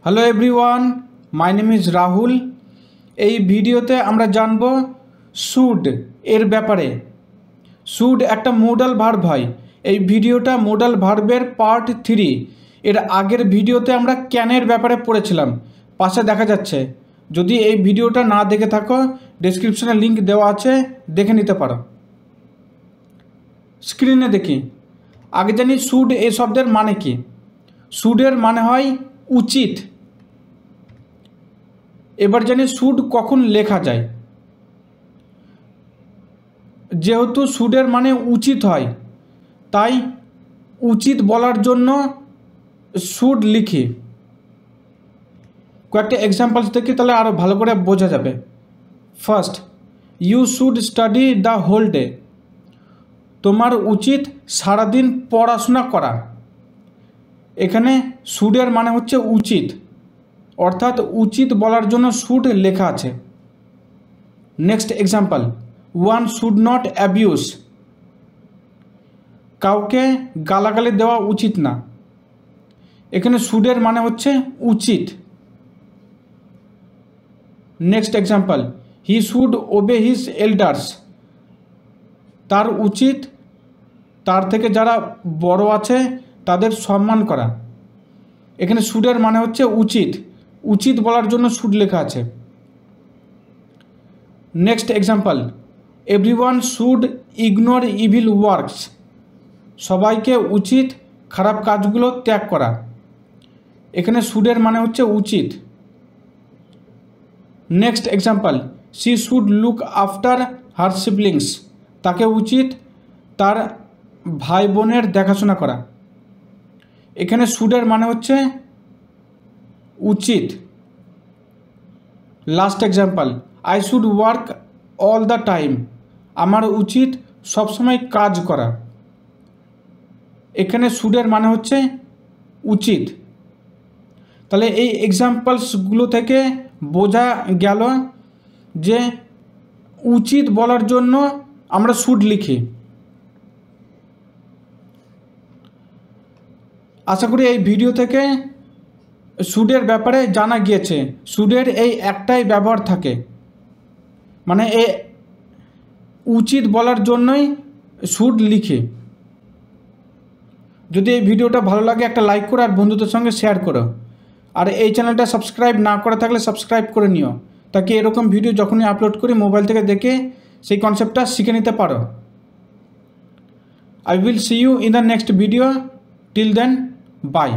Hello everyone, my name is Rahul. এই ভিডিওতে আমরা জানব শুড এর ব্যাপারে। শুড একটা মোডাল ভার্ব হয়। এই ভিডিওটা মোডাল ভার্বের পার্ট 3। এর আগের ভিডিওতে আমরা ক্যানের ব্যাপারে পড়েছিলাম, পাশে দেখা যাচ্ছে। যদি এই ভিডিওটা না দেখে থাকো, ডেসক্রিপশনে লিঙ্ক দেওয়া আছে, দেখে নিতে পারো। স্ক্রিনে দেখি। আগে জানি শুড এই শব্দের মানে কি। শুডের মানে হয় উচিত। এবার জানি শুড কখন লেখা যায়। যেহেতু শুডের মানে উচিত হয়, তাই উচিত বলার জন্য শুড লিখি। কয়েকটা এক্সাম্পলস দেখি, তাহলে আরও ভালো করে বোঝা যাবে। First, you should study the whole day. তোমার উচিত সারাদিন পড়াশোনা করা। এখানে শুডের মানে হচ্ছে উচিত, অর্থাৎ উচিত বলার জন্য শুড লেখা আছে। Next example, one should not abuse. কাউকে গালাগালি দেওয়া উচিত না। এখানে শুডের মানে হচ্ছে উচিত। Next example, he should ওবে his elders. তার উচিত তার থেকে যারা বড় আছে তাদের সম্মান করা। এখানে শুডের মানে হচ্ছে উচিত, উচিত বলার জন্য শুড লেখা আছে। Next example, everyone should ignore evil works. সবাইকে উচিত খারাপ কাজগুলো ত্যাগ করা। এখানে শুডের মানে হচ্ছে উচিত। Next example, she should look after her siblings. তাকে উচিত তার ভাই বোনের দেখাশোনা করা। এখানে শুডের মানে হচ্ছে উচিত। Last example, I should work all the time. আমার উচিত সবসময় কাজ করা। এখানে শুডের মানে হচ্ছে উচিত। তাহলে এই এক্সাম্পলসগুলো থেকে বোঝা গেল যে উচিত বলার জন্য আমরা শুড লিখি। আশা করি এই ভিডিও থেকে শুডের ব্যাপারে জানা গিয়েছে। শুডের এই একটাই ব্যবহার থাকে, মানে এ উচিত বলার জন্যই শুড লিখি। যদি এই ভিডিওটা ভালো লাগে একটা লাইক করো আর বন্ধুদের সঙ্গে শেয়ার করো। আর এই চ্যানেলটা সাবস্ক্রাইব না করে থাকলে সাবস্ক্রাইব করে নিও, তাকে এরকম ভিডিও যখনই আপলোড করি মোবাইল থেকে দেখে সেই কনসেপ্টটা শিখে নিতে পারো। I will see you in the next video. Till then, bye.